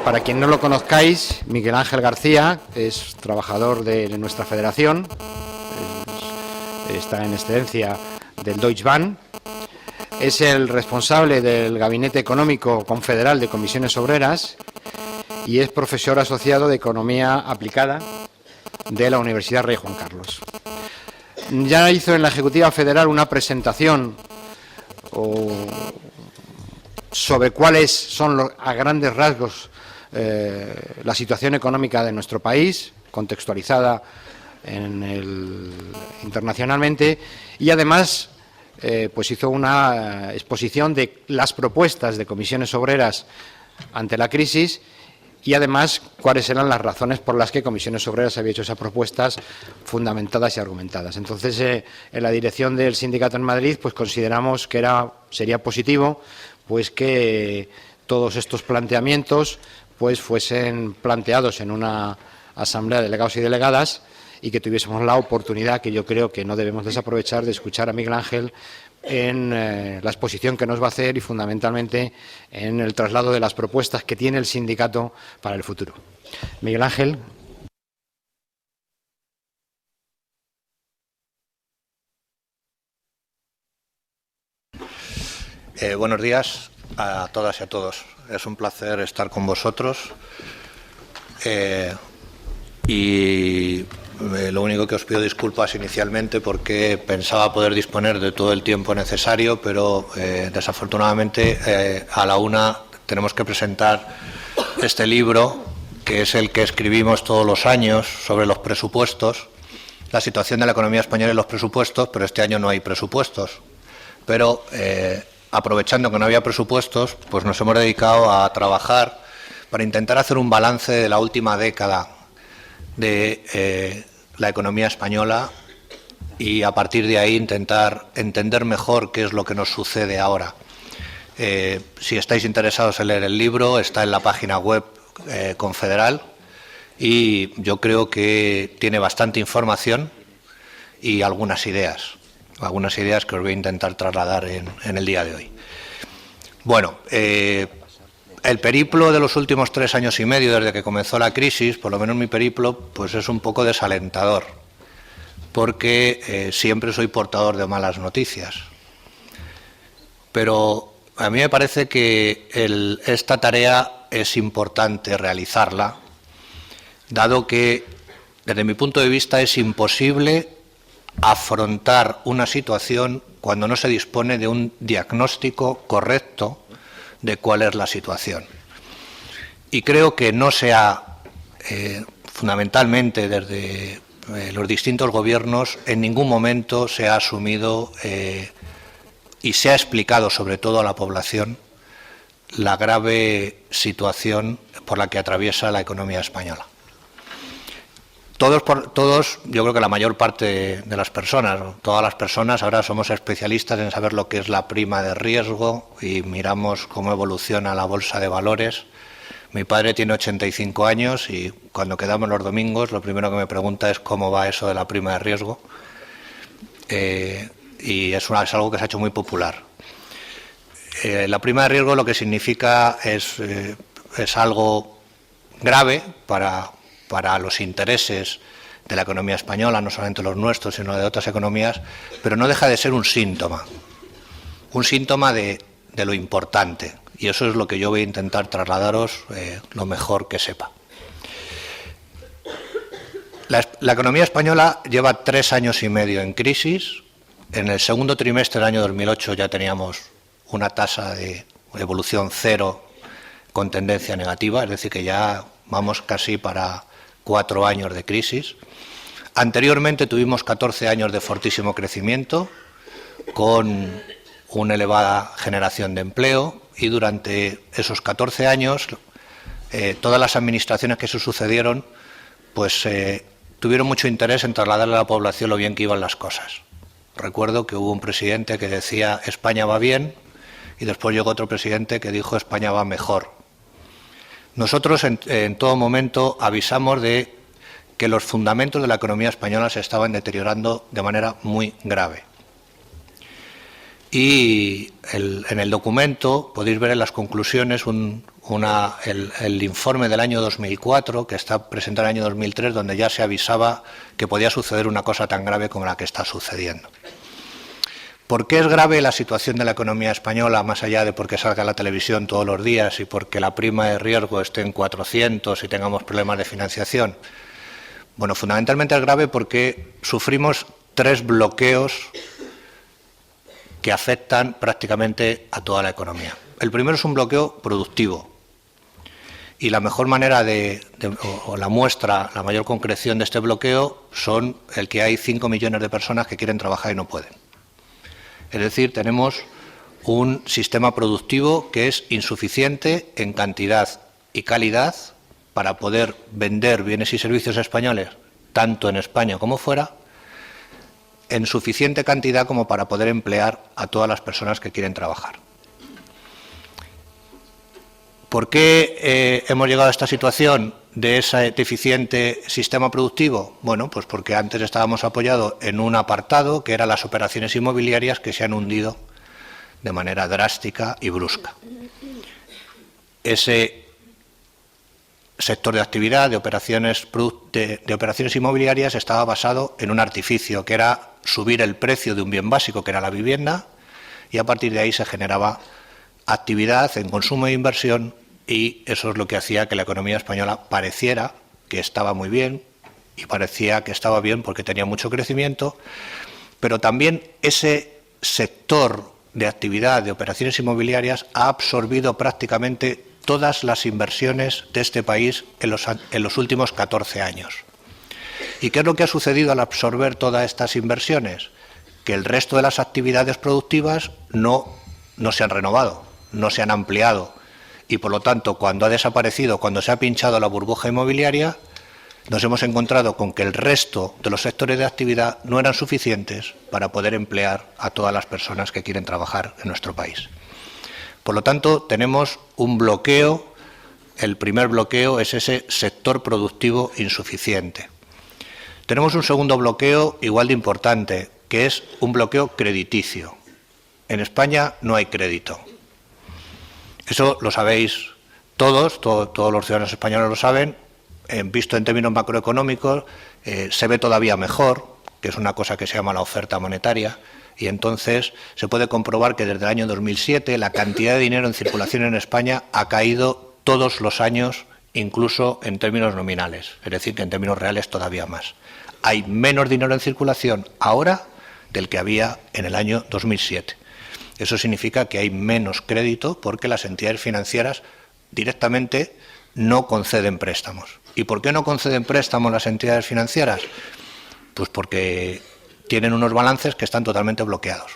Para quien no lo conozcáis, Miguel Ángel García es trabajador de nuestra federación, está en excedencia del Deutsche Bahn, es el responsable del Gabinete Económico Confederal de Comisiones Obreras y es profesor asociado de Economía Aplicada de la Universidad Rey Juan Carlos. Ya hizo en la Ejecutiva Federal una presentación sobre cuáles son a grandes rasgos la situación económica de nuestro país, contextualizada internacionalmente, y además pues hizo una exposición de las propuestas de comisiones obreras ante la crisis y además cuáles eran las razones por las que Comisiones Obreras había hecho esas propuestas fundamentadas y argumentadas. Entonces, en la dirección del sindicato en Madrid, pues consideramos que sería positivo pues que todos estos planteamientos pues fuesen planteados en una asamblea de delegados y delegadas y que tuviésemos la oportunidad, que yo creo que no debemos desaprovechar, de escuchar a Miguel Ángel en la exposición que nos va a hacer y fundamentalmente en el traslado de las propuestas que tiene el sindicato para el futuro. Miguel Ángel. Buenos días a todas y a todos. Es un placer estar con vosotros lo único que os pido disculpas inicialmente porque pensaba poder disponer de todo el tiempo necesario, pero desafortunadamente a la 1 tenemos que presentar este libro, que es el que escribimos todos los años sobre los presupuestos, la situación de la economía española y los presupuestos, pero este año no hay presupuestos. Pero aprovechando que no había presupuestos, pues nos hemos dedicado a trabajar para intentar hacer un balance de la última década de la economía española y a partir de ahí intentar entender mejor qué es lo que nos sucede ahora. Si estáis interesados en leer el libro, está en la página web confederal y yo creo que tiene bastante información y algunas ideas que os voy a intentar trasladar en el día de hoy. Bueno, el periplo de los últimos 3 años y medio, desde que comenzó la crisis, por lo menos mi periplo, pues es un poco desalentador, porque siempre soy portador de malas noticias. Pero a mí me parece que esta tarea es importante realizarla, dado que, desde mi punto de vista, es imposible afrontar una situación cuando no se dispone de un diagnóstico correcto de cuál es la situación. Y creo que no se ha, fundamentalmente desde los distintos gobiernos, en ningún momento se ha asumido y se ha explicado, sobre todo a la población, la grave situación por la que atraviesa la economía española. Todos, yo creo que la mayor parte de las personas, todas las personas, ahora somos especialistas en saber lo que es la prima de riesgo y miramos cómo evoluciona la bolsa de valores. Mi padre tiene 85 años y cuando quedamos los domingos lo primero que me pregunta es cómo va eso de la prima de riesgo. Y es algo que se ha hecho muy popular. La prima de riesgo lo que significa es algo grave para los intereses de la economía española, no solamente los nuestros, sino de otras economías, pero no deja de ser un síntoma de lo importante. Y eso es lo que yo voy a intentar trasladaros lo mejor que sepa. La economía española lleva 3 años y medio en crisis. En el segundo trimestre del año 2008 ya teníamos una tasa de evolución cero con tendencia negativa, es decir, que ya vamos casi para 4 años de crisis. Anteriormente tuvimos 14 años de fortísimo crecimiento, con una elevada generación de empleo, y durante esos 14 años todas las administraciones que se sucedieron pues tuvieron mucho interés en trasladarle a la población lo bien que iban las cosas. Recuerdo que hubo un presidente que decía España va bien y después llegó otro presidente que dijo España va mejor. Nosotros en todo momento avisamos de que los fundamentos de la economía española se estaban deteriorando de manera muy grave. y en el documento podéis ver en las conclusiones el informe del año 2004, que está presentado en el año 2003, donde ya se avisaba que podía suceder una cosa tan grave como la que está sucediendo. ¿Por qué es grave la situación de la economía española, más allá de porque salga en la televisión todos los días y porque la prima de riesgo esté en 400 y tengamos problemas de financiación? Bueno, fundamentalmente es grave porque sufrimos 3 bloqueos que afectan prácticamente a toda la economía. El primero es un bloqueo productivo. Y la mejor manera o la muestra, la mayor concreción de este bloqueo son el que hay 5 millones de personas que quieren trabajar y no pueden. Es decir, tenemos un sistema productivo que es insuficiente en cantidad y calidad para poder vender bienes y servicios españoles, tanto en España como fuera, en suficiente cantidad como para poder emplear a todas las personas que quieren trabajar. ¿Por qué hemos llegado a esta situación de ese deficiente sistema productivo? Bueno, pues porque antes estábamos apoyados en un apartado que eran las operaciones inmobiliarias, que se han hundido de manera drástica y brusca. Ese sector de actividad de operaciones inmobiliarias estaba basado en un artificio, que era subir el precio de un bien básico, que era la vivienda, y a partir de ahí se generaba actividad en consumo e inversión, y eso es lo que hacía que la economía española pareciera que estaba muy bien, y parecía que estaba bien porque tenía mucho crecimiento, pero también ese sector de actividad de operaciones inmobiliarias ha absorbido prácticamente todas las inversiones de este país en los últimos 14 años. ¿Y qué es lo que ha sucedido al absorber todas estas inversiones? Que el resto de las actividades productivas no se han renovado, no se han ampliado, y por lo tanto, cuando ha desaparecido, cuando se ha pinchado la burbuja inmobiliaria, nos hemos encontrado con que el resto de los sectores de actividad no eran suficientes para poder emplear a todas las personas que quieren trabajar en nuestro país. Por lo tanto, tenemos un bloqueo. El primer bloqueo es ese sector productivo insuficiente. Tenemos un segundo bloqueo igual de importante, que es un bloqueo crediticio. En España no hay crédito. Eso lo sabéis todos los ciudadanos españoles lo saben. Visto en términos macroeconómicos, se ve todavía mejor, que es una cosa que se llama la oferta monetaria, y entonces se puede comprobar que desde el año 2007 la cantidad de dinero en circulación en España ha caído todos los años, incluso en términos nominales, es decir, que en términos reales todavía más. Hay menos dinero en circulación ahora del que había en el año 2007. Eso significa que hay menos crédito porque las entidades financieras directamente no conceden préstamos. ¿Y por qué no conceden préstamos las entidades financieras? Pues porque tienen unos balances que están totalmente bloqueados.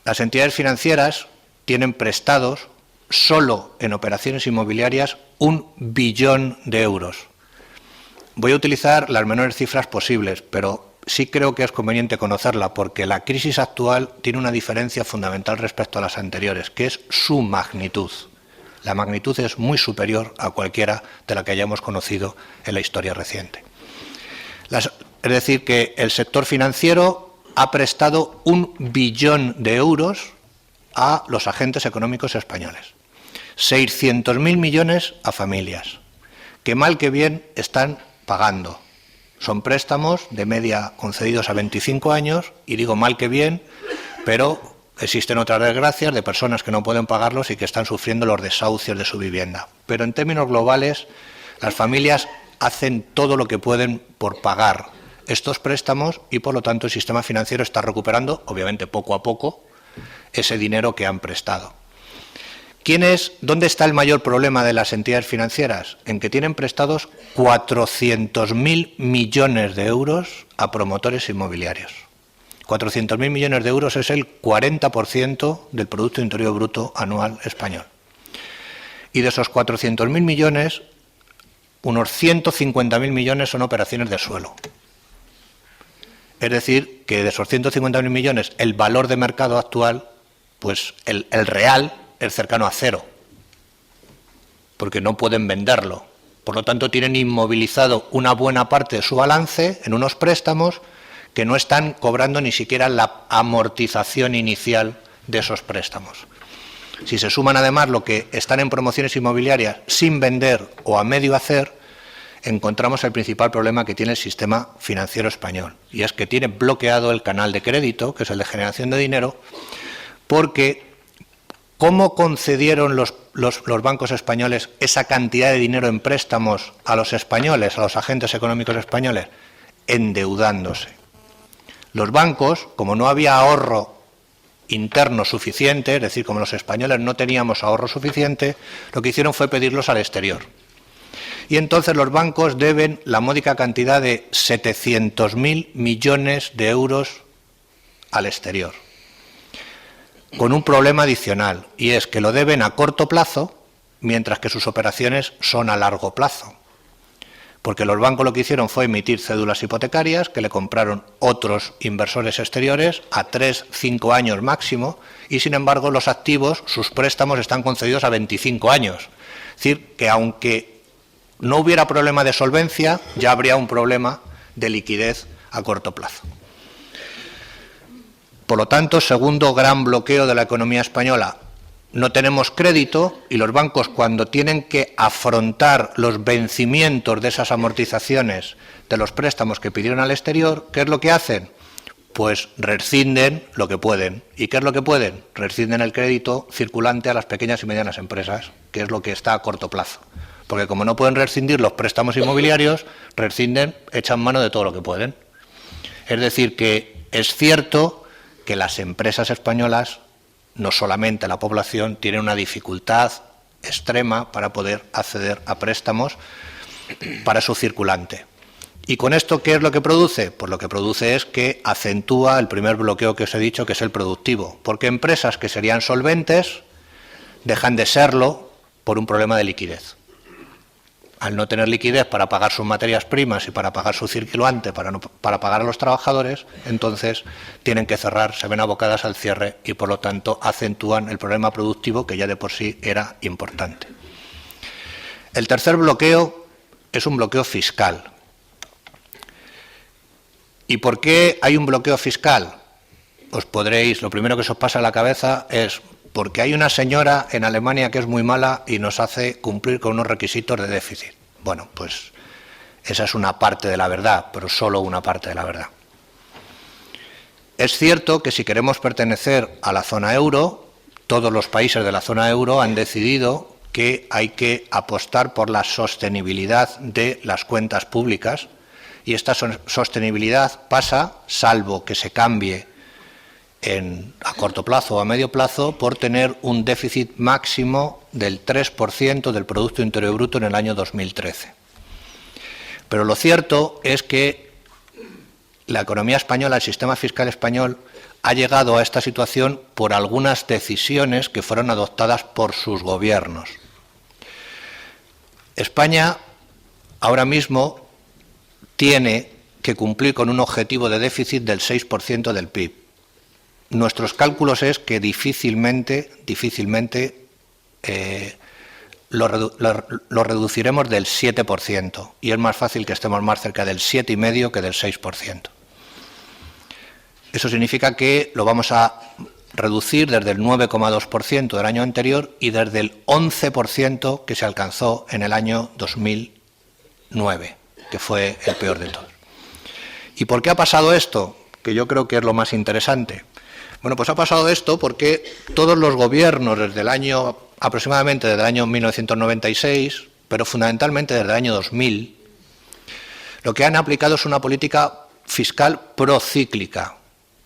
Las entidades financieras tienen prestados solo en operaciones inmobiliarias 1 billón de euros. Voy a utilizar las menores cifras posibles, pero sí creo que es conveniente conocerla porque la crisis actual tiene una diferencia fundamental respecto a las anteriores, que es su magnitud. La magnitud es muy superior a cualquiera de la que hayamos conocido en la historia reciente. Es decir, que el sector financiero ha prestado 1 billón de euros a los agentes económicos españoles. 600.000 millones a familias, que mal que bien están pagando. Son préstamos de media concedidos a 25 años, y digo mal que bien, pero existen otras desgracias de personas que no pueden pagarlos y que están sufriendo los desahucios de su vivienda. Pero en términos globales, las familias hacen todo lo que pueden por pagar estos préstamos y, por lo tanto, el sistema financiero está recuperando, obviamente poco a poco, ese dinero que han prestado. ¿Dónde está el mayor problema de las entidades financieras? En que tienen prestados 400.000 millones de euros a promotores inmobiliarios. 400.000 millones de euros es el 40% del Producto Interior Bruto anual español. Y de esos 400.000 millones, unos 150.000 millones son operaciones de suelo. Es decir, que de esos 150.000 millones, el valor de mercado actual, pues el real, es cercano a cero, porque no pueden venderlo. Por lo tanto, tienen inmovilizado una buena parte de su balance en unos préstamos que no están cobrando ni siquiera la amortización inicial de esos préstamos. Si se suman además lo que están en promociones inmobiliarias sin vender o a medio hacer, encontramos el principal problema que tiene el sistema financiero español, y es que tiene bloqueado el canal de crédito, que es el de generación de dinero, porque ¿cómo concedieron los bancos españoles esa cantidad de dinero en préstamos a los españoles, a los agentes económicos españoles? Endeudándose. Los bancos, como no había ahorro interno suficiente, es decir, como los españoles no teníamos ahorro suficiente, lo que hicieron fue pedirlos al exterior. Y entonces los bancos deben la módica cantidad de 700.000 millones de euros al exterior, con un problema adicional, y es que lo deben a corto plazo, mientras que sus operaciones son a largo plazo. Porque los bancos lo que hicieron fue emitir cédulas hipotecarias que le compraron otros inversores exteriores a 3-5 años máximo, y sin embargo los activos, sus préstamos están concedidos a 25 años. Es decir, que aunque no hubiera problema de solvencia, ya habría un problema de liquidez a corto plazo. Por lo tanto, segundo gran bloqueo de la economía española, no tenemos crédito, y los bancos, cuando tienen que afrontar los vencimientos de esas amortizaciones de los préstamos que pidieron al exterior, ¿qué es lo que hacen? Pues rescinden lo que pueden. ¿Y qué es lo que pueden? Rescinden el crédito circulante a las pequeñas y medianas empresas, que es lo que está a corto plazo. Porque como no pueden rescindir los préstamos inmobiliarios, rescinden, echan mano de todo lo que pueden. Es decir, que es cierto que las empresas españolas, no solamente la población, tiene una dificultad extrema para poder acceder a préstamos para su circulante. ¿Y con esto qué es lo que produce? Pues lo que produce es que acentúa el primer bloqueo que os he dicho, que es el productivo, porque empresas que serían solventes dejan de serlo por un problema de liquidez. Al no tener liquidez para pagar sus materias primas y para pagar su circulante, para pagar a los trabajadores, entonces tienen que cerrar, se ven abocadas al cierre y por lo tanto acentúan el problema productivo, que ya de por sí era importante. El tercer bloqueo es un bloqueo fiscal. ¿Y por qué hay un bloqueo fiscal? Lo primero que se os pasa a la cabeza es porque hay una señora en Alemania que es muy mala y nos hace cumplir con unos requisitos de déficit. Bueno, pues esa es una parte de la verdad, pero solo una parte de la verdad. Es cierto que si queremos pertenecer a la zona euro, todos los países de la zona euro han decidido que hay que apostar por la sostenibilidad de las cuentas públicas, y esta sostenibilidad pasa, salvo que se cambie a corto plazo o a medio plazo, por tener un déficit máximo del 3% del Producto Interior Bruto en el año 2013. Pero lo cierto es que la economía española, el sistema fiscal español, ha llegado a esta situación por algunas decisiones que fueron adoptadas por sus gobiernos. España ahora mismo tiene que cumplir con un objetivo de déficit del 6% del PIB. Nuestros cálculos es que difícilmente lo reduciremos del 7%, y es más fácil que estemos más cerca del 7,5% que del 6%. Eso significa que lo vamos a reducir desde el 9,2% del año anterior y desde el 11% que se alcanzó en el año 2009, que fue el peor de todos. ¿Y por qué ha pasado esto? Que yo creo que es lo más interesante. Bueno, pues ha pasado esto porque todos los gobiernos aproximadamente desde el año 1996, pero fundamentalmente desde el año 2000, lo que han aplicado es una política fiscal procíclica.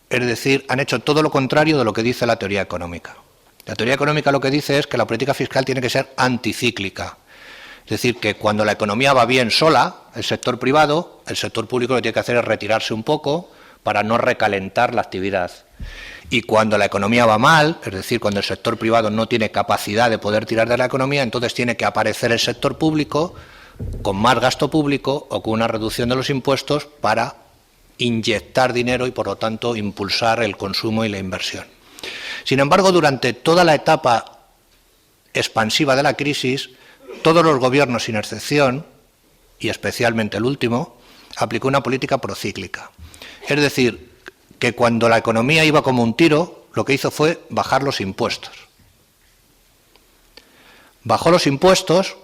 Es decir, han hecho todo lo contrario de lo que dice la teoría económica. La teoría económica lo que dice es que la política fiscal tiene que ser anticíclica. Es decir, que cuando la economía va bien sola, el sector privado, el sector público lo que tiene que hacer es retirarse un poco para no recalentar la actividad. Y cuando la economía va mal, es decir, cuando el sector privado no tiene capacidad de poder tirar de la economía, entonces tiene que aparecer el sector público con más gasto público o con una reducción de los impuestos para inyectar dinero y, por lo tanto, impulsar el consumo y la inversión. Sin embargo, durante toda la etapa expansiva de la crisis, todos los gobiernos, sin excepción, y especialmente el último, aplicó una política procíclica. Es decir, que cuando la economía iba como un tiro, lo que hizo fue bajar los impuestos. Bajó los impuestos,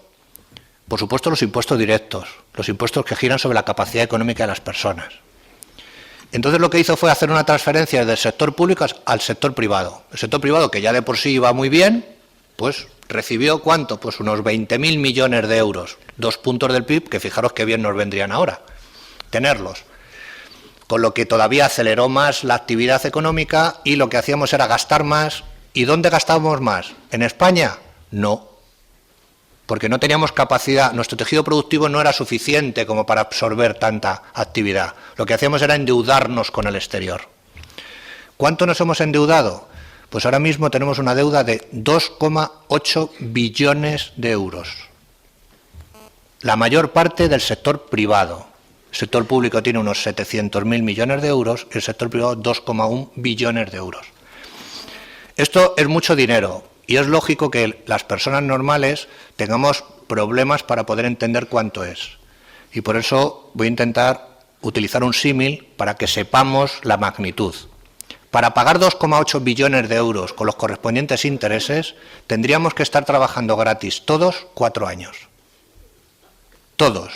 por supuesto los impuestos directos, los impuestos que giran sobre la capacidad económica de las personas. Entonces lo que hizo fue hacer una transferencia del sector público al sector privado. El sector privado, que ya de por sí iba muy bien, pues recibió ¿cuánto? Pues unos 20.000 millones de euros, 2 puntos del PIB, que fijaros qué bien nos vendrían ahora tenerlos. Con lo que todavía aceleró más la actividad económica y lo que hacíamos era gastar más. ¿Y dónde gastábamos más? ¿En España? No, porque no teníamos capacidad, nuestro tejido productivo no era suficiente como para absorber tanta actividad. Lo que hacíamos era endeudarnos con el exterior. ¿Cuánto nos hemos endeudado? Pues ahora mismo tenemos una deuda de 2,8 billones de euros. La mayor parte del sector privado. El sector público tiene unos 700.000 millones de euros, el sector privado 2,1 billones de euros. Esto es mucho dinero y es lógico que las personas normales tengamos problemas para poder entender cuánto es. Y por eso voy a intentar utilizar un símil para que sepamos la magnitud. Para pagar 2,8 billones de euros con los correspondientes intereses, tendríamos que estar trabajando gratis todos 4 años. Todos.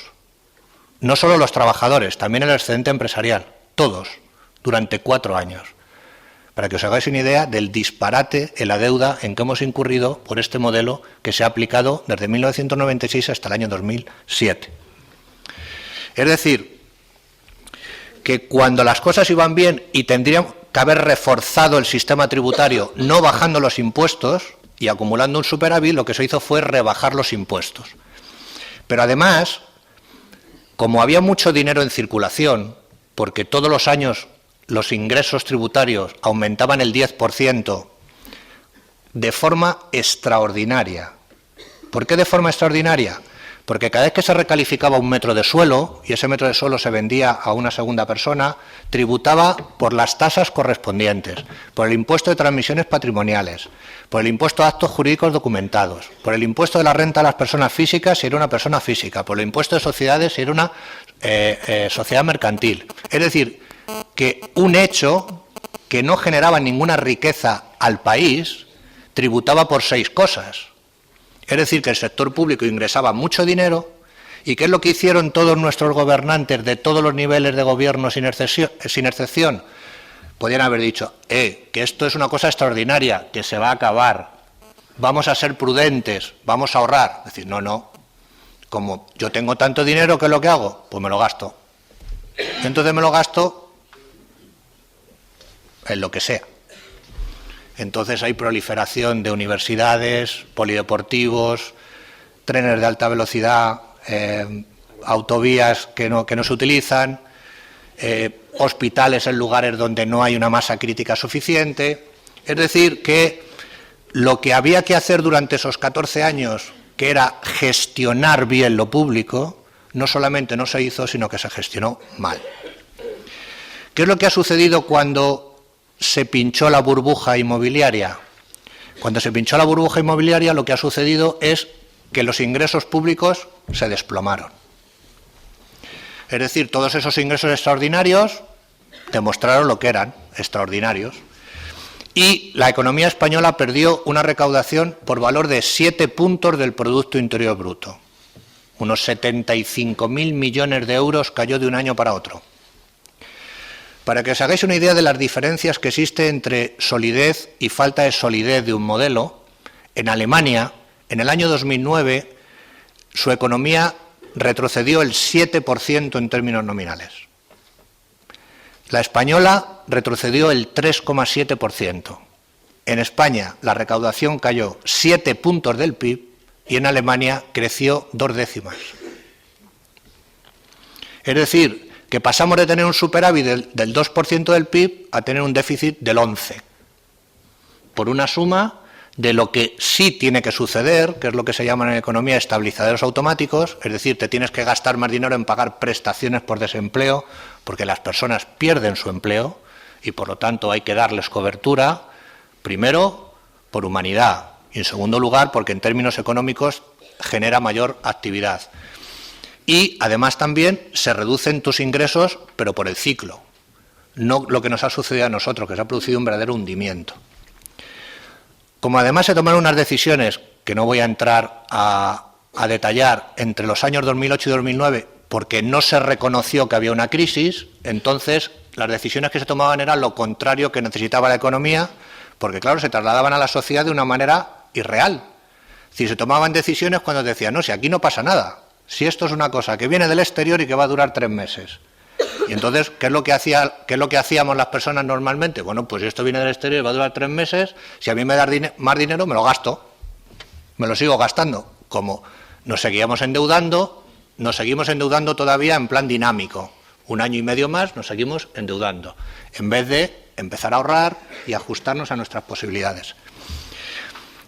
No solo los trabajadores, también el excedente empresarial. Todos. Durante 4 años. Para que os hagáis una idea del disparate en la deuda en que hemos incurrido por este modelo que se ha aplicado desde 1996 hasta el año 2007. Es decir, que cuando las cosas iban bien y tendríamos que haber reforzado el sistema tributario no bajando los impuestos y acumulando un superávit, lo que se hizo fue rebajar los impuestos. Pero además, como había mucho dinero en circulación, porque todos los años los ingresos tributarios aumentaban el 10% de forma extraordinaria. ¿Por qué de forma extraordinaria? Porque cada vez que se recalificaba un metro de suelo, y ese metro de suelo se vendía a una segunda persona, tributaba por las tasas correspondientes, por el impuesto de transmisiones patrimoniales, por el impuesto de actos jurídicos documentados, por el impuesto de la renta a las personas físicas si era una persona física, por el impuesto de sociedades si era una sociedad mercantil. Es decir, que un hecho que no generaba ninguna riqueza al país tributaba por 6 cosas. Es decir, que el sector público ingresaba mucho dinero. ¿Y qué es lo que hicieron todos nuestros gobernantes de todos los niveles de gobierno sin excepción? Podían haber dicho, que esto es una cosa extraordinaria, que se va a acabar, vamos a ser prudentes, vamos a ahorrar. Es decir, no, como yo tengo tanto dinero, ¿qué es lo que hago? Pues me lo gasto. Entonces me lo gasto en lo que sea. Entonces hay proliferación de universidades, polideportivos, trenes de alta velocidad, autovías que no se utilizan, hospitales en lugares donde no hay una masa crítica suficiente. Es decir, que lo que había que hacer durante esos 14 años, que era gestionar bien lo público, no solamente no se hizo, sino que se gestionó mal. ¿Qué es lo que ha sucedido cuando se pinchó la burbuja inmobiliaria? Cuando se pinchó la burbuja inmobiliaria, lo que ha sucedido es que los ingresos públicos se desplomaron. Es decir, todos esos ingresos extraordinarios demostraron lo que eran, extraordinarios. Y la economía española perdió una recaudación por valor de 7 puntos del Producto Interior Bruto. Unos 75.000 millones de euros cayó de un año para otro. Para que os hagáis una idea de las diferencias que existen entre solidez y falta de solidez de un modelo, en Alemania, en el año 2009, su economía retrocedió el 7% en términos nominales. La española retrocedió el 3,7%. En España la recaudación cayó 7 puntos del PIB y en Alemania creció 2 décimas. Es decir, que pasamos de tener un superávit del 2% del PIB a tener un déficit del 11%, por una suma de lo que sí tiene que suceder, que es lo que se llaman en economía estabilizadores automáticos, es decir, te tienes que gastar más dinero en pagar prestaciones por desempleo, porque las personas pierden su empleo y por lo tanto hay que darles cobertura, primero por humanidad y en segundo lugar porque en términos económicos genera mayor actividad. Y además también se reducen tus ingresos, pero por el ciclo. No lo que nos ha sucedido a nosotros, que se ha producido un verdadero hundimiento. Como además se tomaron unas decisiones que no voy a entrar a detallar entre los años 2008 y 2009, porque no se reconoció que había una crisis, entonces las decisiones que se tomaban eran lo contrario que necesitaba la economía, porque claro, se trasladaban a la sociedad de una manera irreal. Es decir, se tomaban decisiones cuando decían, no, si aquí no pasa nada, si esto es una cosa que viene del exterior y que va a durar 3 meses. Y entonces, ¿qué es lo que hacíamos las personas normalmente? Bueno, pues si esto viene del exterior y va a durar 3 meses, si a mí me da más dinero, me lo gasto, me lo sigo gastando. Como nos seguimos endeudando todavía en plan dinámico. 1 año y medio más nos seguimos endeudando, en vez de empezar a ahorrar y ajustarnos a nuestras posibilidades.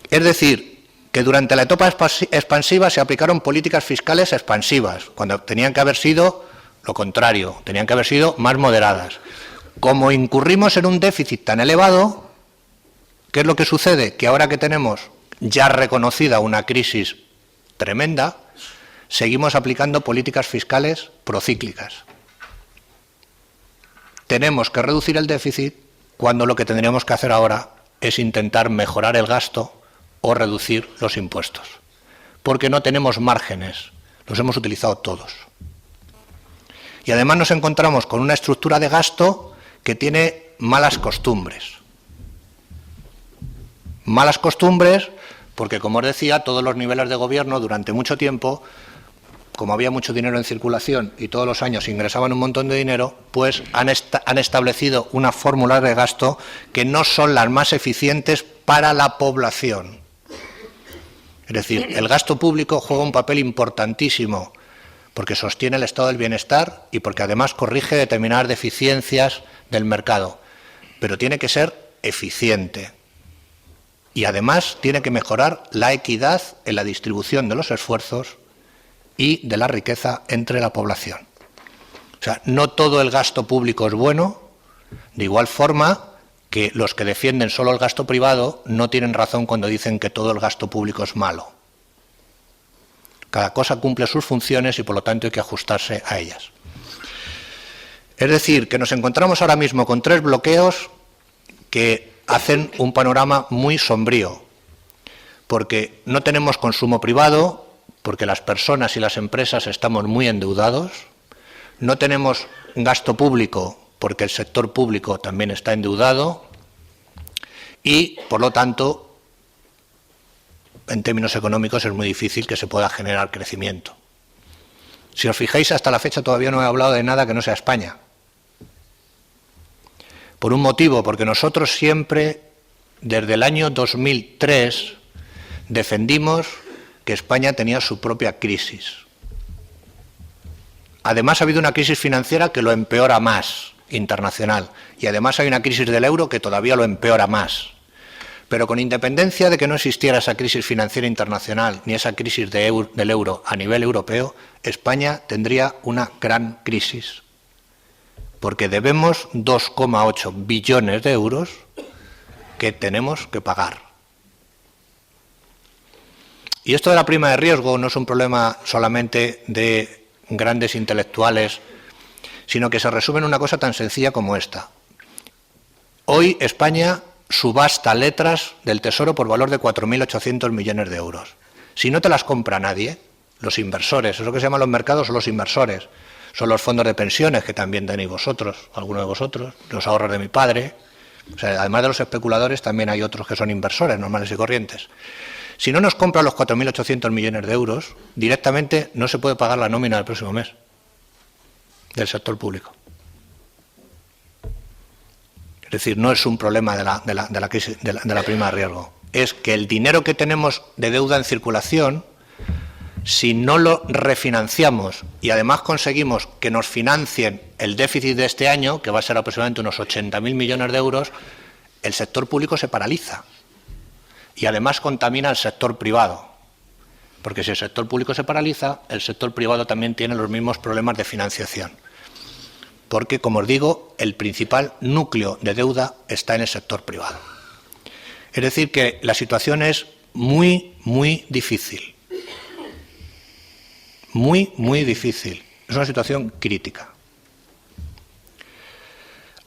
Es decir, que durante la etapa expansiva se aplicaron políticas fiscales expansivas, cuando tenían que haber sido lo contrario, tenían que haber sido más moderadas. Como incurrimos en un déficit tan elevado, ¿qué es lo que sucede? Que ahora que tenemos ya reconocida una crisis tremenda, seguimos aplicando políticas fiscales procíclicas. Tenemos que reducir el déficit cuando lo que tendríamos que hacer ahora es intentar mejorar el gasto o reducir los impuestos. Porque no tenemos márgenes, los hemos utilizado todos. Y además nos encontramos con una estructura de gasto que tiene malas costumbres. Malas costumbres porque, como os decía, todos los niveles de gobierno durante mucho tiempo, como había mucho dinero en circulación y todos los años ingresaban un montón de dinero, pues han establecido unas fórmulas de gasto que no son las más eficientes para la población. Es decir, el gasto público juega un papel importantísimo porque sostiene el estado del bienestar y porque además corrige determinadas deficiencias del mercado. Pero tiene que ser eficiente. Y además tiene que mejorar la equidad en la distribución de los esfuerzos y de la riqueza entre la población. O sea, no todo el gasto público es bueno, de igual forma que los que defienden solo el gasto privado no tienen razón cuando dicen que todo el gasto público es malo. Cada cosa cumple sus funciones y por lo tanto hay que ajustarse a ellas. Es decir, que nos encontramos ahora mismo con 3 bloqueos que hacen un panorama muy sombrío, porque no tenemos consumo privado, porque las personas y las empresas estamos muy endeudados, no tenemos gasto público, porque el sector público también está endeudado, y, por lo tanto, en términos económicos es muy difícil que se pueda generar crecimiento. Si os fijáis, hasta la fecha todavía no he hablado de nada que no sea España. Por un motivo, porque nosotros siempre, desde el año 2003, defendimos que España tenía su propia crisis. Además ha habido una crisis financiera que lo empeora más, internacional, y además hay una crisis del euro que todavía lo empeora más. Pero con independencia de que no existiera esa crisis financiera internacional ni esa crisis del euro a nivel europeo, España tendría una gran crisis, porque debemos 2,8 billones de euros que tenemos que pagar. Y esto de la prima de riesgo no es un problema solamente de grandes intelectuales, sino que se resume en una cosa tan sencilla como esta. Hoy España subasta letras del Tesoro por valor de 4.800 millones de euros. Si no te las compra nadie, los inversores, eso que se llaman los mercados son los inversores, son los fondos de pensiones que también tenéis vosotros, algunos de vosotros, los ahorros de mi padre, o sea, además de los especuladores también hay otros que son inversores normales y corrientes. Si no nos compran los 4.800 millones de euros, directamente no se puede pagar la nómina del próximo mes del sector público. Es decir, no es un problema de la crisis de la prima de riesgo. Es que el dinero que tenemos de deuda en circulación, si no lo refinanciamos y además conseguimos que nos financien el déficit de este año, que va a ser aproximadamente unos 80.000 millones de euros, el sector público se paraliza. Y además contamina el sector privado. Porque si el sector público se paraliza, el sector privado también tiene los mismos problemas de financiación. Porque, como os digo, el principal núcleo de deuda está en el sector privado. Es decir, que la situación es muy, muy difícil. muy, muy difícil. Es una situación crítica.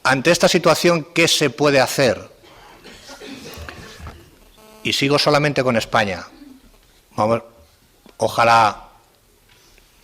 Ante esta situación, ¿qué se puede hacer? Y sigo solamente con España. Vamos, ojalá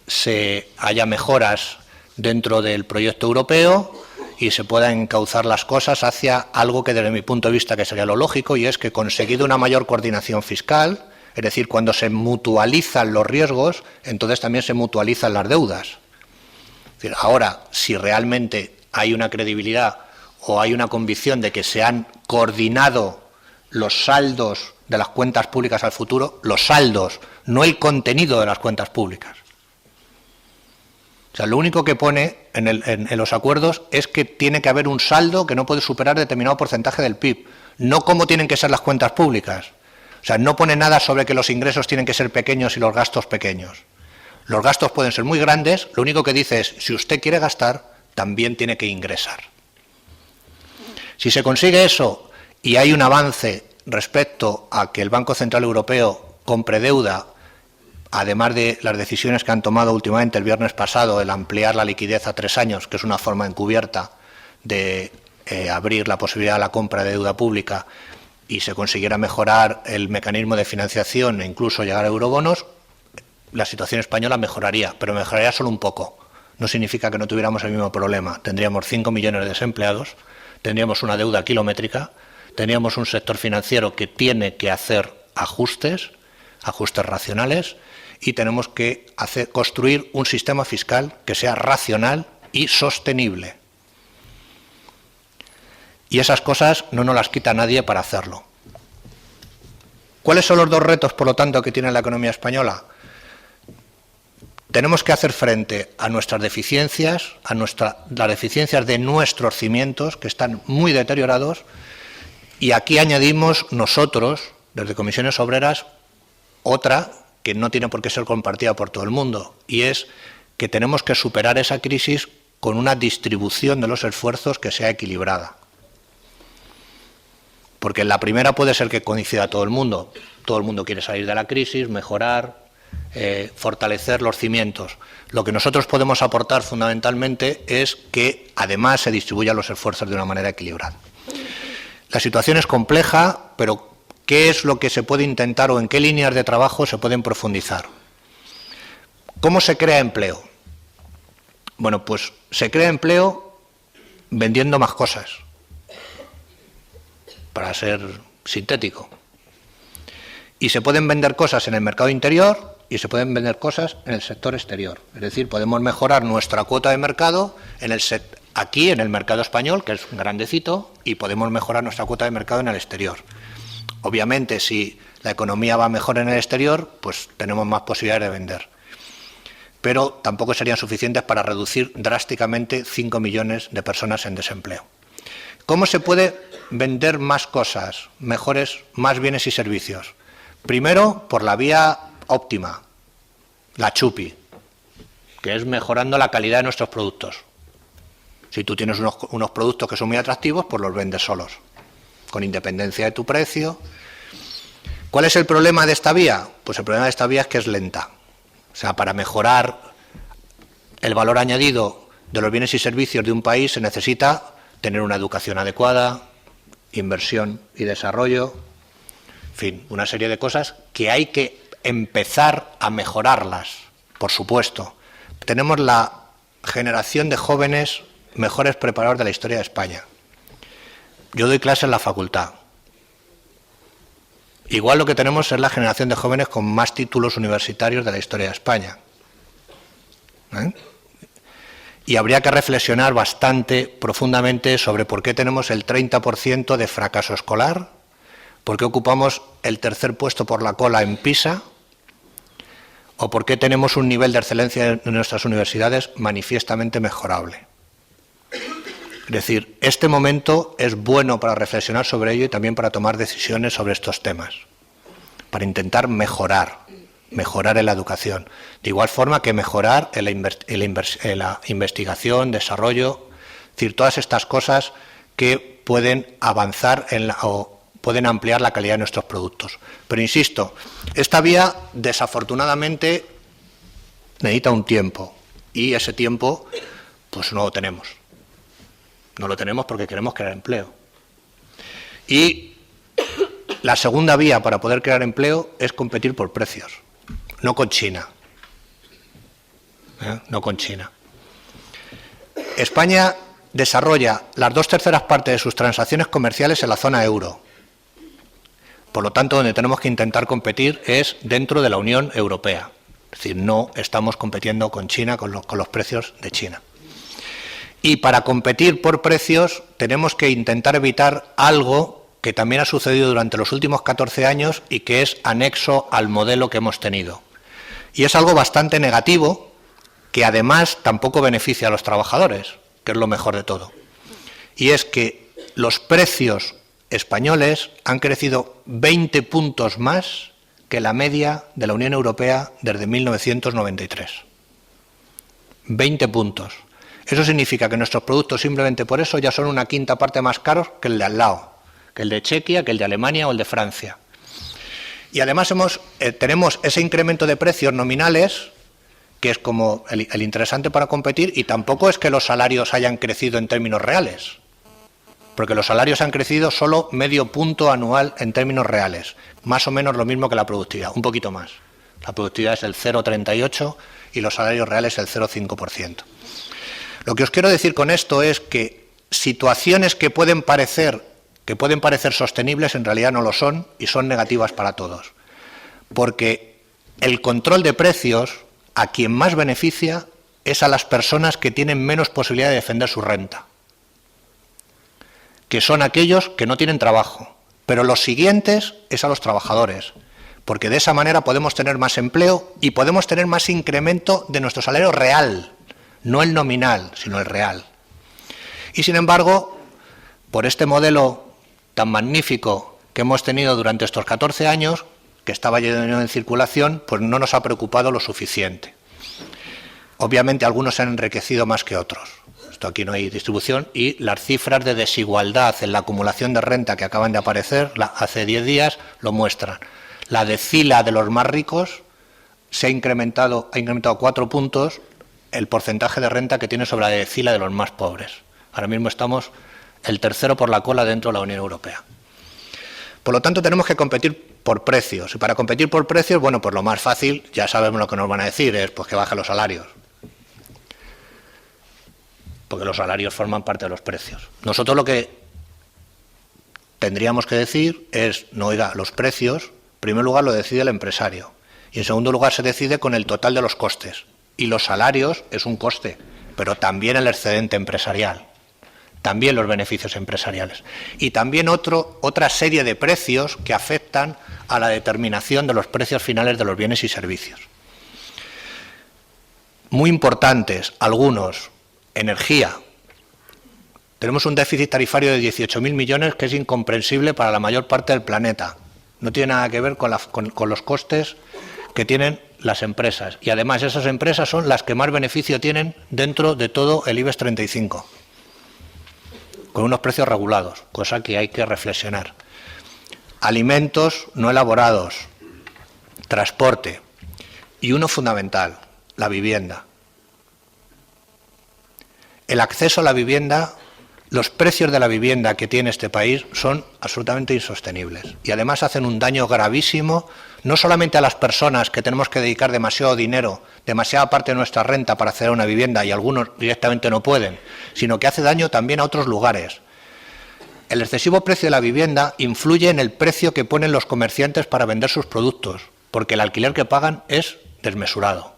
se haya mejoras dentro del proyecto europeo y se puedan encauzar las cosas hacia algo que desde mi punto de vista que sería lo lógico, y es que conseguido una mayor coordinación fiscal, es decir, cuando se mutualizan los riesgos, entonces también se mutualizan las deudas. Es decir, ahora, si realmente hay una credibilidad o hay una convicción de que se han coordinado los saldos de las cuentas públicas al futuro, los saldos, no el contenido de las cuentas públicas. O sea, lo único que pone en los acuerdos es que tiene que haber un saldo que no puede superar determinado porcentaje del PIB, no cómo tienen que ser las cuentas públicas. O sea, no pone nada sobre que los ingresos tienen que ser pequeños y los gastos pequeños. Los gastos pueden ser muy grandes, lo único que dice es, si usted quiere gastar, también tiene que ingresar. Si se consigue eso y hay un avance respecto a que el Banco Central Europeo compre deuda, además de las decisiones que han tomado últimamente el viernes pasado, el ampliar la liquidez a 3 años, que es una forma encubierta de abrir la posibilidad de la compra de deuda pública, y se consiguiera mejorar el mecanismo de financiación e incluso llegar a eurobonos, la situación española mejoraría, pero mejoraría solo un poco. No significa que no tuviéramos el mismo problema. Tendríamos 5 millones de desempleados, tendríamos una deuda kilométrica, tendríamos un sector financiero que tiene que hacer ajustes racionales, y tenemos que construir un sistema fiscal que sea racional y sostenible. Y esas cosas no nos las quita nadie para hacerlo. ¿Cuáles son los dos retos, por lo tanto, que tiene la economía española? Tenemos que hacer frente a nuestras deficiencias, las deficiencias de nuestros cimientos, que están muy deteriorados, y aquí añadimos nosotros, desde Comisiones Obreras, otra que no tiene por qué ser compartida por todo el mundo, y es que tenemos que superar esa crisis con una distribución de los esfuerzos que sea equilibrada. Porque en la primera puede ser que coincida todo el mundo quiere salir de la crisis, mejorar, fortalecer los cimientos. Lo que nosotros podemos aportar fundamentalmente es que además se distribuyan los esfuerzos de una manera equilibrada. La situación es compleja, pero ¿qué es lo que se puede intentar o en qué líneas de trabajo se pueden profundizar? ¿Cómo se crea empleo? Bueno, pues se crea empleo vendiendo más cosas, para ser sintético. Y se pueden vender cosas en el mercado interior y se pueden vender cosas en el sector exterior. Es decir, podemos mejorar nuestra cuota de mercado aquí en el mercado español, que es grandecito, y podemos mejorar nuestra cuota de mercado en el exterior. Obviamente, si la economía va mejor en el exterior, pues tenemos más posibilidades de vender. Pero tampoco serían suficientes para reducir drásticamente 5 millones de personas en desempleo. ¿Cómo se puede vender más cosas, mejores, más bienes y servicios? Primero, por la vía óptima, la chupi, que es mejorando la calidad de nuestros productos. Si tú tienes unos productos que son muy atractivos, pues los vendes solos, con independencia de tu precio. ¿Cuál es el problema de esta vía? Pues el problema de esta vía es que es lenta. O sea, para mejorar el valor añadido de los bienes y servicios de un país se necesita tener una educación adecuada, inversión y desarrollo, en fin, una serie de cosas que hay que empezar a mejorarlas, por supuesto. Tenemos la generación de jóvenes mejores preparados de la historia de España. Yo doy clase en la facultad. Igual lo que tenemos es la generación de jóvenes con más títulos universitarios de la historia de España. Y habría que reflexionar bastante profundamente sobre por qué tenemos el 30% de fracaso escolar, por qué ocupamos el tercer puesto por la cola en PISA, o por qué tenemos un nivel de excelencia en nuestras universidades manifiestamente mejorable. Es decir, este momento es bueno para reflexionar sobre ello y también para tomar decisiones sobre estos temas, para intentar mejorar en la educación. De igual forma que mejorar en la investigación, desarrollo, es decir, todas estas cosas que pueden avanzar o pueden ampliar la calidad de nuestros productos. Pero insisto, esta vía desafortunadamente necesita un tiempo y ese tiempo pues no lo tenemos. No lo tenemos porque queremos crear empleo. Y la segunda vía para poder crear empleo es competir por precios, no con China. No con China. España desarrolla las 2/3 partes de sus transacciones comerciales en la zona euro. Por lo tanto, donde tenemos que intentar competir es dentro de la Unión Europea. Es decir, no estamos compitiendo con China, con los precios de China. Y para competir por precios tenemos que intentar evitar algo que también ha sucedido durante los últimos 14 años y que es anexo al modelo que hemos tenido. Y es algo bastante negativo, que además tampoco beneficia a los trabajadores, que es lo mejor de todo. Y es que los precios españoles han crecido 20 puntos más que la media de la Unión Europea desde 1993. 20 puntos. Eso significa que nuestros productos simplemente por eso ya son una quinta parte más caros que el de al lado, que el de Chequia, que el de Alemania o el de Francia. Y además tenemos ese incremento de precios nominales, que es como el interesante para competir, y tampoco es que los salarios hayan crecido en términos reales, porque los salarios han crecido solo medio punto anual en términos reales, más o menos lo mismo que la productividad, un poquito más. La productividad es el 0,38 y los salarios reales el 0,5%. Lo que os quiero decir con esto es que situaciones que pueden parecer sostenibles en realidad no lo son y son negativas para todos. Porque el control de precios a quien más beneficia es a las personas que tienen menos posibilidad de defender su renta, que son aquellos que no tienen trabajo. Pero los siguientes es a los trabajadores, porque de esa manera podemos tener más empleo y podemos tener más incremento de nuestro salario real, no el nominal, sino el real. Y sin embargo, por este modelo tan magnífico que hemos tenido durante estos 14 años, que estaba lleno en circulación, pues no nos ha preocupado lo suficiente. Obviamente algunos se han enriquecido más que otros. Esto aquí no hay distribución y las cifras de desigualdad en la acumulación de renta que acaban de aparecer hace 10 días lo muestran. La decila de los más ricos ha incrementado 4 puntos el porcentaje de renta que tiene sobre la decila de los más pobres. Ahora mismo estamos el tercero por la cola dentro de la Unión Europea. Por lo tanto, tenemos que competir por precios. Y para competir por precios, bueno, pues lo más fácil, ya sabemos lo que nos van a decir, es pues que bajen los salarios. Porque los salarios forman parte de los precios. Nosotros lo que tendríamos que decir es, no, oiga, los precios, en primer lugar lo decide el empresario. Y en segundo lugar se decide con el total de los costes. Y los salarios es un coste, pero también el excedente empresarial. También los beneficios empresariales. Y también otra serie de precios que afectan a la determinación de los precios finales de los bienes y servicios. Muy importantes, algunos, energía. Tenemos un déficit tarifario de 18.000 millones que es incomprensible para la mayor parte del planeta. No tiene nada que ver con los costes que tienen las empresas. Y además esas empresas son las que más beneficio tienen dentro de todo el IBEX 35. Con unos precios regulados, cosa que hay que reflexionar. Alimentos no elaborados, transporte y uno fundamental, la vivienda. El acceso a la vivienda, los precios de la vivienda que tiene este país son absolutamente insostenibles y además hacen un daño gravísimo no solamente a las personas que tenemos que dedicar demasiado dinero, demasiada parte de nuestra renta para acceder a una vivienda y algunos directamente no pueden, sino que hace daño también a otros lugares. El excesivo precio de la vivienda influye en el precio que ponen los comerciantes para vender sus productos, porque el alquiler que pagan es desmesurado.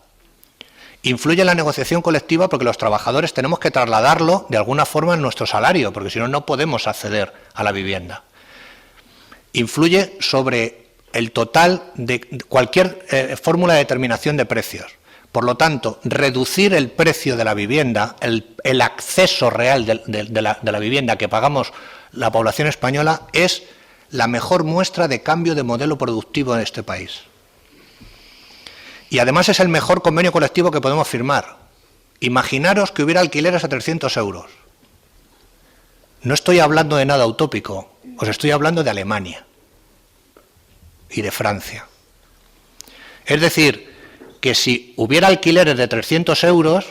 Influye en la negociación colectiva porque los trabajadores tenemos que trasladarlo de alguna forma en nuestro salario, porque si no, no podemos acceder a la vivienda. Influye sobre el total de cualquier fórmula de determinación de precios. Por lo tanto, reducir el precio de la vivienda, el acceso real de la vivienda que pagamos la población española, es la mejor muestra de cambio de modelo productivo en este país. Y además es el mejor convenio colectivo que podemos firmar. Imaginaros que hubiera alquileres a 300 euros. No estoy hablando de nada utópico, os estoy hablando de Alemania y de Francia. Es decir, que si hubiera alquileres de 300 euros,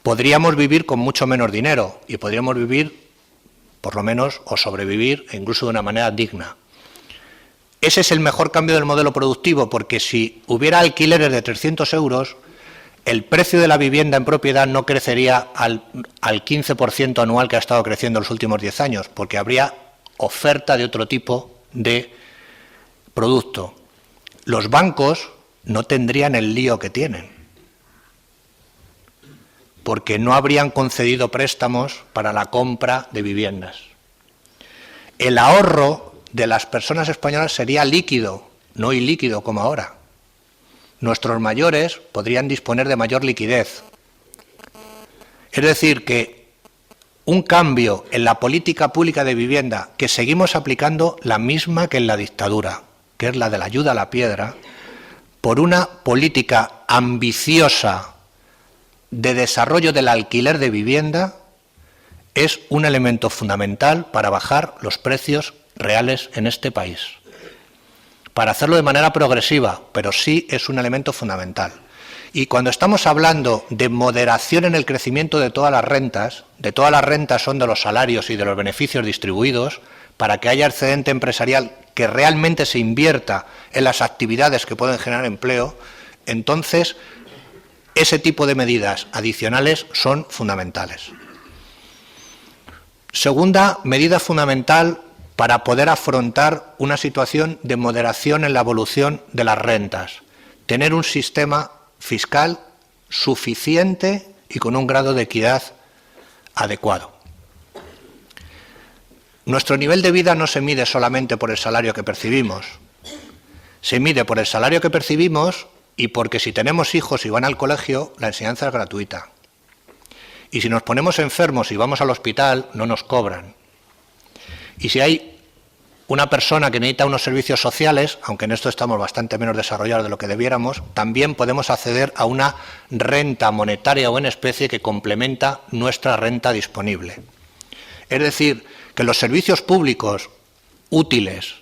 podríamos vivir con mucho menos dinero y podríamos vivir, por lo menos, o sobrevivir, e incluso de una manera digna. Ese es el mejor cambio del modelo productivo, porque si hubiera alquileres de 300 euros, el precio de la vivienda en propiedad no crecería al 15% anual que ha estado creciendo en los últimos 10 años, porque habría oferta de otro tipo de producto. Los bancos no tendrían el lío que tienen, porque no habrían concedido préstamos para la compra de viviendas. El ahorro de las personas españolas sería líquido, no ilíquido como ahora. Nuestros mayores podrían disponer de mayor liquidez. Es decir, que un cambio en la política pública de vivienda, que seguimos aplicando la misma que en la dictadura, que es la de la ayuda a la piedra, por una política ambiciosa de desarrollo del alquiler de vivienda, es un elemento fundamental para bajar los precios reales en este país. Para hacerlo de manera progresiva, pero sí es un elemento fundamental. Y cuando estamos hablando de moderación en el crecimiento de todas las rentas son de los salarios y de los beneficios distribuidos, para que haya excedente empresarial que realmente se invierta en las actividades que pueden generar empleo, entonces ese tipo de medidas adicionales son fundamentales. Segunda medida fundamental para poder afrontar una situación de moderación en la evolución de las rentas: tener un sistema fiscal suficiente y con un grado de equidad adecuado. Nuestro nivel de vida no se mide solamente por el salario que percibimos, se mide por el salario que percibimos y porque si tenemos hijos y van al colegio, la enseñanza es gratuita. Y si nos ponemos enfermos y vamos al hospital, no nos cobran. Y si hay una persona que necesita unos servicios sociales, aunque en esto estamos bastante menos desarrollados de lo que debiéramos, también podemos acceder a una renta monetaria o en especie que complementa nuestra renta disponible. Es decir, que los servicios públicos útiles,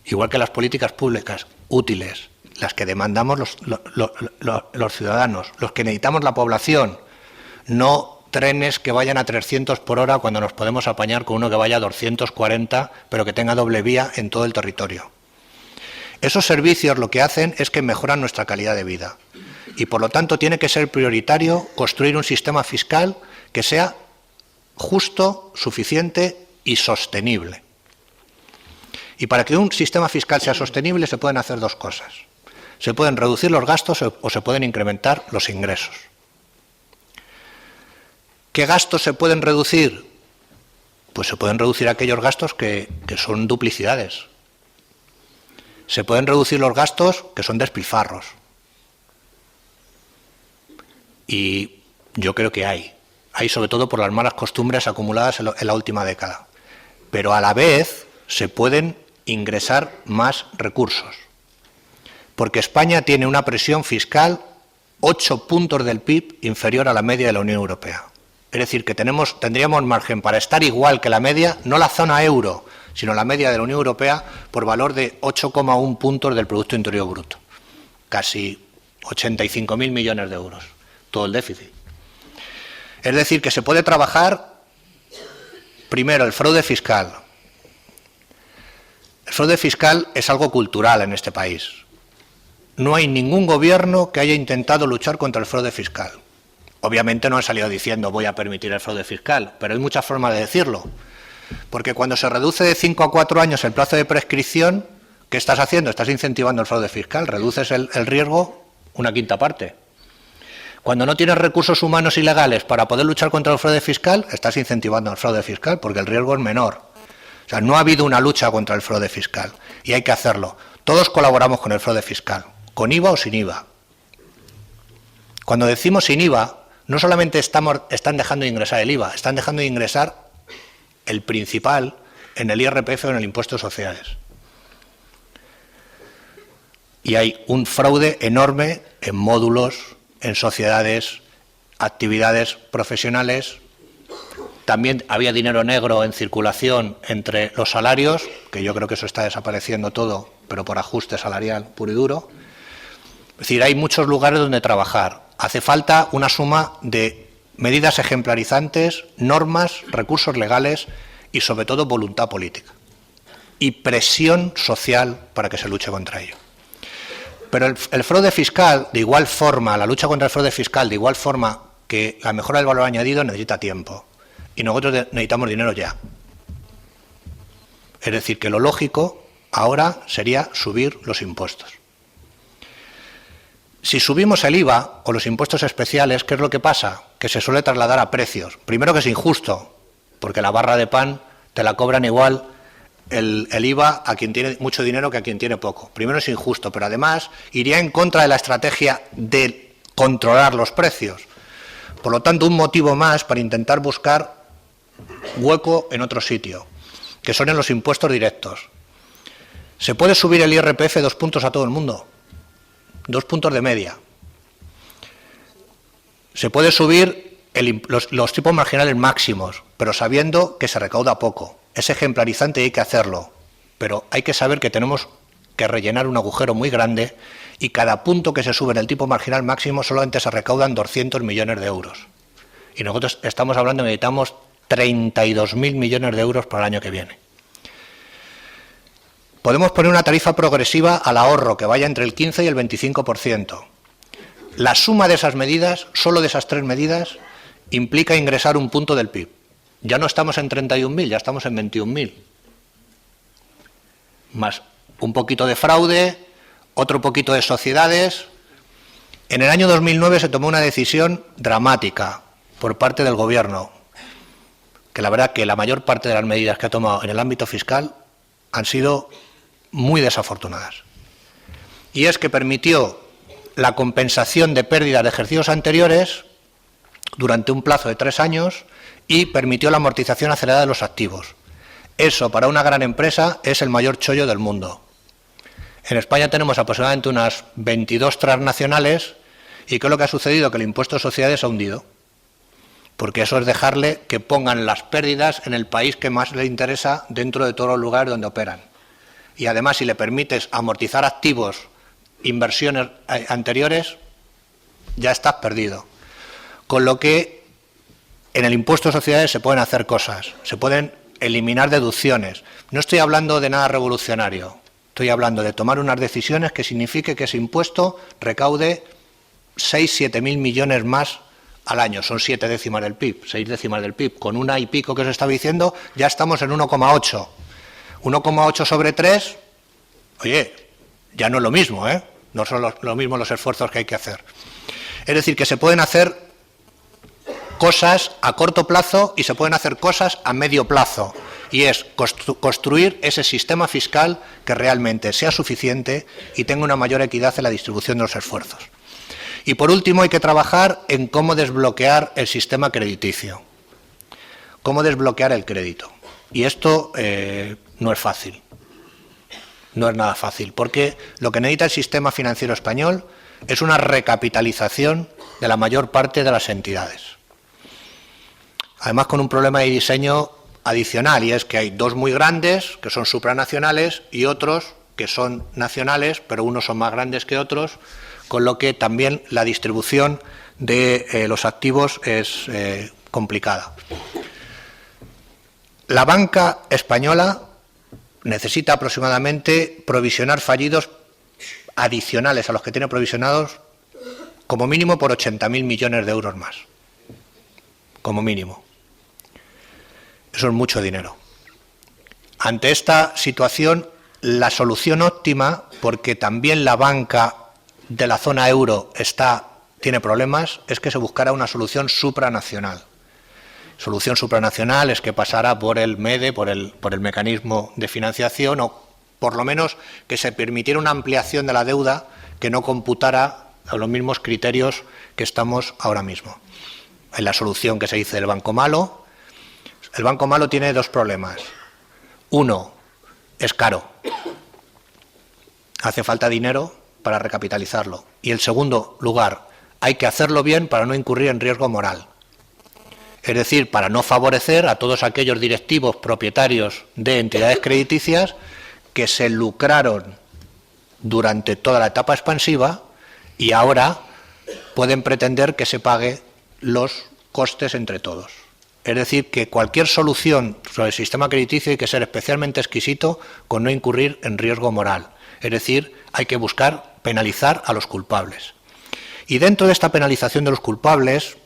igual que las políticas públicas útiles, las que demandamos los ciudadanos, los que necesitamos la población, no trenes que vayan a 300 por hora cuando nos podemos apañar con uno que vaya a 240, pero que tenga doble vía en todo el territorio. Esos servicios lo que hacen es que mejoran nuestra calidad de vida y, por lo tanto, tiene que ser prioritario construir un sistema fiscal que sea justo, suficiente y sostenible. Y para que un sistema fiscal sea sostenible se pueden hacer dos cosas. Se pueden reducir los gastos o se pueden incrementar los ingresos. ¿Qué gastos se pueden reducir? Pues se pueden reducir aquellos gastos que son duplicidades. Se pueden reducir los gastos que son despilfarros. Y yo creo que hay sobre todo por las malas costumbres acumuladas en la última década. Pero a la vez se pueden ingresar más recursos. Porque España tiene una presión fiscal 8 puntos del PIB inferior a la media de la Unión Europea. Es decir, que tendríamos margen para estar igual que la media, no la zona euro, sino la media de la Unión Europea, por valor de 8,1 puntos del Producto Interior Bruto. Casi 85.000 millones de euros, todo el déficit. Es decir, que se puede trabajar, primero, el fraude fiscal. El fraude fiscal es algo cultural en este país. No hay ningún gobierno que haya intentado luchar contra el fraude fiscal. Obviamente no han salido diciendo voy a permitir el fraude fiscal, pero hay muchas formas de decirlo. Porque cuando se reduce de 5 a 4 años el plazo de prescripción, ¿qué estás haciendo? Estás incentivando el fraude fiscal, reduces el riesgo una quinta parte. Cuando no tienes recursos humanos y legales para poder luchar contra el fraude fiscal, estás incentivando el fraude fiscal porque el riesgo es menor. O sea, no ha habido una lucha contra el fraude fiscal y hay que hacerlo. Todos colaboramos con el fraude fiscal, con IVA o sin IVA. Cuando decimos sin IVA, no solamente están dejando de ingresar el IVA, están dejando de ingresar el principal en el IRPF o en el impuesto de sociedades. Y hay un fraude enorme en módulos, en sociedades, actividades profesionales. También había dinero negro en circulación entre los salarios, que yo creo que eso está desapareciendo todo, pero por ajuste salarial puro y duro. decir, hay muchos lugares donde trabajar. Hace falta una suma de medidas ejemplarizantes, normas, recursos legales y, sobre todo, voluntad política y presión social para que se luche contra ello. Pero el fraude fiscal, de igual forma, la lucha contra el fraude fiscal, de igual forma que la mejora del valor añadido, necesita tiempo. Y nosotros necesitamos dinero ya. Es decir, que lo lógico ahora sería subir los impuestos. Si subimos el IVA o los impuestos especiales, ¿qué es lo que pasa? Que se suele trasladar a precios. Primero, que es injusto, porque la barra de pan te la cobran igual el IVA a quien tiene mucho dinero que a quien tiene poco. Primero, es injusto, pero además iría en contra de la estrategia de controlar los precios. Por lo tanto, un motivo más para intentar buscar hueco en otro sitio, que son en los impuestos directos. ¿Se puede subir el IRPF 2 puntos a todo el mundo? 2 puntos de media. Se puede subir los tipos marginales máximos, pero sabiendo que se recauda poco. Es ejemplarizante y hay que hacerlo, pero hay que saber que tenemos que rellenar un agujero muy grande y cada punto que se sube en el tipo marginal máximo solamente se recaudan 200 millones de euros. Y nosotros estamos hablando de que necesitamos 32.000 millones de euros para el año que viene. Podemos poner una tarifa progresiva al ahorro que vaya entre el 15 y el 25%. La suma de esas medidas, solo de esas 3 medidas, implica ingresar un punto del PIB. Ya no estamos en 31.000, ya estamos en 21.000. Más un poquito de fraude, otro poquito de sociedades. En el año 2009 se tomó una decisión dramática por parte del Gobierno, que la verdad que la mayor parte de las medidas que ha tomado en el ámbito fiscal han sido muy desafortunadas. Y es que permitió la compensación de pérdidas de ejercicios anteriores durante un plazo de 3 años y permitió la amortización acelerada de los activos. Eso, para una gran empresa, es el mayor chollo del mundo. En España tenemos aproximadamente unas 22 transnacionales y ¿qué es lo que ha sucedido? Que el impuesto de sociedades ha hundido. Porque eso es dejarle que pongan las pérdidas en el país que más le interesa dentro de todos los lugares donde operan. Y además, si le permites amortizar activos, inversiones anteriores, ya estás perdido. Con lo que en el impuesto de sociedades se pueden hacer cosas, se pueden eliminar deducciones. No estoy hablando de nada revolucionario, estoy hablando de tomar unas decisiones que signifique que ese impuesto recaude 6.000–7.000 millones más al año. Son 7 décimas del PIB, 6 décimas del PIB. Con 1 y pico que os estaba diciendo, ya estamos en 1,8. 1,8 sobre 3, oye, ya no es lo mismo, ¿eh? No son lo mismo los esfuerzos que hay que hacer. Es decir, que se pueden hacer cosas a corto plazo y se pueden hacer cosas a medio plazo. Y es construir ese sistema fiscal que realmente sea suficiente y tenga una mayor equidad en la distribución de los esfuerzos. Y por último, hay que trabajar en cómo desbloquear el sistema crediticio. Cómo desbloquear el crédito. Y esto no es fácil. No es nada fácil, porque lo que necesita el sistema financiero español es una recapitalización de la mayor parte de las entidades. Además, con un problema de diseño adicional, y es que hay 2 muy grandes, que son supranacionales, y otros que son nacionales, pero unos son más grandes que otros, con lo que también la distribución de los activos es complicada. La banca española necesita aproximadamente provisionar fallidos adicionales a los que tiene provisionados como mínimo por 80.000 millones de euros más. Como mínimo. Eso es mucho dinero. Ante esta situación, la solución óptima, porque también la banca de la zona euro tiene problemas, es que se buscara una solución supranacional. Solución supranacional es que pasara por el MEDE, por el mecanismo de financiación, o por lo menos que se permitiera una ampliación de la deuda que no computara a los mismos criterios que estamos ahora mismo. En la solución que se dice del Banco Malo, el Banco Malo tiene 2 problemas. Uno, es caro. Hace falta dinero para recapitalizarlo. Y en segundo lugar, hay que hacerlo bien para no incurrir en riesgo moral. Es decir, para no favorecer a todos aquellos directivos propietarios de entidades crediticias que se lucraron durante toda la etapa expansiva y ahora pueden pretender que se pague los costes entre todos. Es decir, que cualquier solución sobre el sistema crediticio hay que ser especialmente exquisito con no incurrir en riesgo moral. Es decir, hay que buscar penalizar a los culpables. Y dentro de esta penalización de los culpables,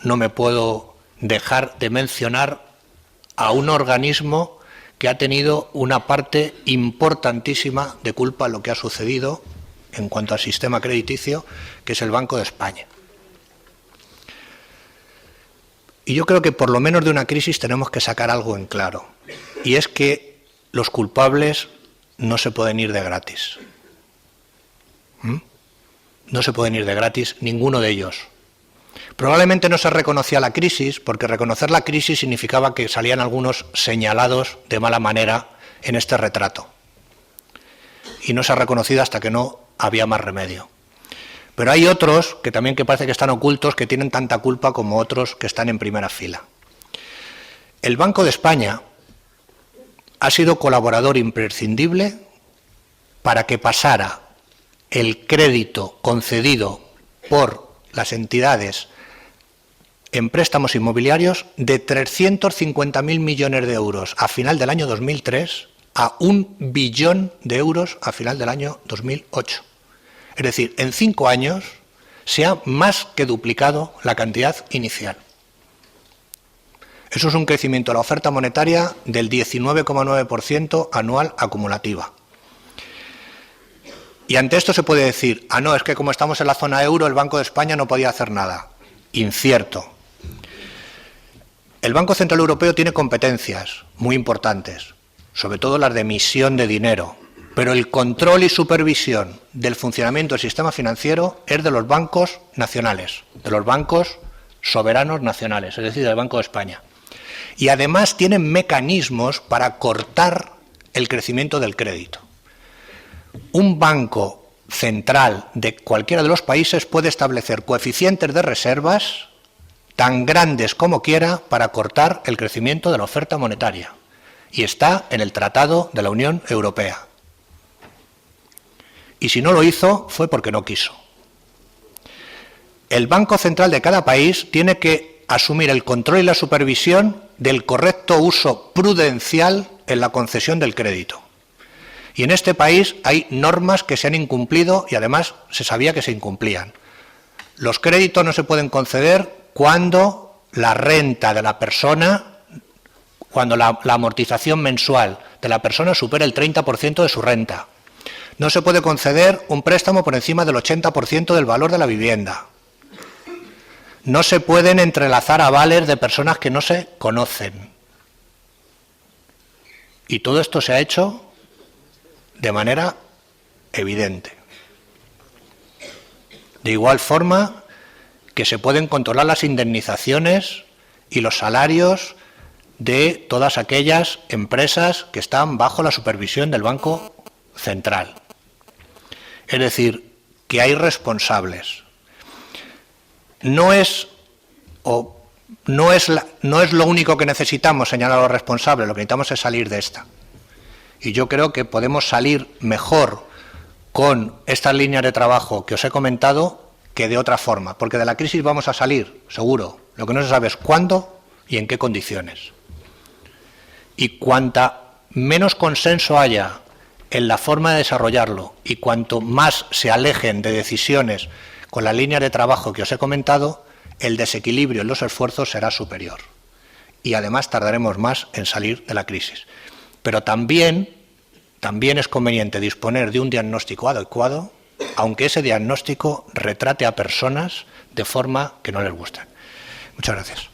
no me puedo dejar de mencionar a un organismo que ha tenido una parte importantísima de culpa en lo que ha sucedido en cuanto al sistema crediticio, que es el Banco de España. Y yo creo que por lo menos de una crisis tenemos que sacar algo en claro, y es que los culpables no se pueden ir de gratis. No se pueden ir de gratis ninguno de ellos. Probablemente no se reconocía la crisis, porque reconocer la crisis significaba que salían algunos señalados de mala manera en este retrato. Y no se ha reconocido hasta que no había más remedio. Pero hay otros que también que parece que están ocultos, que tienen tanta culpa como otros que están en primera fila. El Banco de España ha sido colaborador imprescindible para que pasara el crédito concedido por las entidades en préstamos inmobiliarios de 350.000 millones de euros a final del año 2003 a 1 billón de euros a final del año 2008. Es decir, en 5 años se ha más que duplicado la cantidad inicial. Eso es un crecimiento de la oferta monetaria del 19,9% anual acumulativa. Y ante esto se puede decir, no, es que como estamos en la zona euro, el Banco de España no podía hacer nada. Incierto. El Banco Central Europeo tiene competencias muy importantes, sobre todo las de emisión de dinero, pero el control y supervisión del funcionamiento del sistema financiero es de los bancos nacionales, de los bancos soberanos nacionales, es decir, del Banco de España. Y además tienen mecanismos para cortar el crecimiento del crédito. Un banco central de cualquiera de los países puede establecer coeficientes de reservas tan grandes como quiera para cortar el crecimiento de la oferta monetaria. Y está en el Tratado de la Unión Europea. Y si no lo hizo, fue porque no quiso. El Banco Central de cada país tiene que asumir el control y la supervisión del correcto uso prudencial en la concesión del crédito. Y en este país hay normas que se han incumplido y además se sabía que se incumplían. Los créditos no se pueden conceder cuando la renta de la persona, cuando la amortización mensual de la persona supera el 30% de su renta. No se puede conceder un préstamo por encima del 80% del valor de la vivienda. No se pueden entrelazar avales de personas que no se conocen. Y todo esto se ha hecho de manera evidente. De igual forma que se pueden controlar las indemnizaciones y los salarios de todas aquellas empresas que están bajo la supervisión del Banco Central. Es decir, que hay responsables. No es lo único que necesitamos señalar a los responsables, lo que necesitamos es salir de esta. Y yo creo que podemos salir mejor con estas líneas de trabajo que os he comentado que de otra forma, porque de la crisis vamos a salir, seguro. Lo que no se sabe es cuándo y en qué condiciones. Y cuanta menos consenso haya en la forma de desarrollarlo y cuanto más se alejen de decisiones con la línea de trabajo que os he comentado, el desequilibrio en los esfuerzos será superior. Y además tardaremos más en salir de la crisis. Pero también es conveniente disponer de un diagnóstico adecuado, aunque ese diagnóstico retrate a personas de forma que no les guste. Muchas gracias.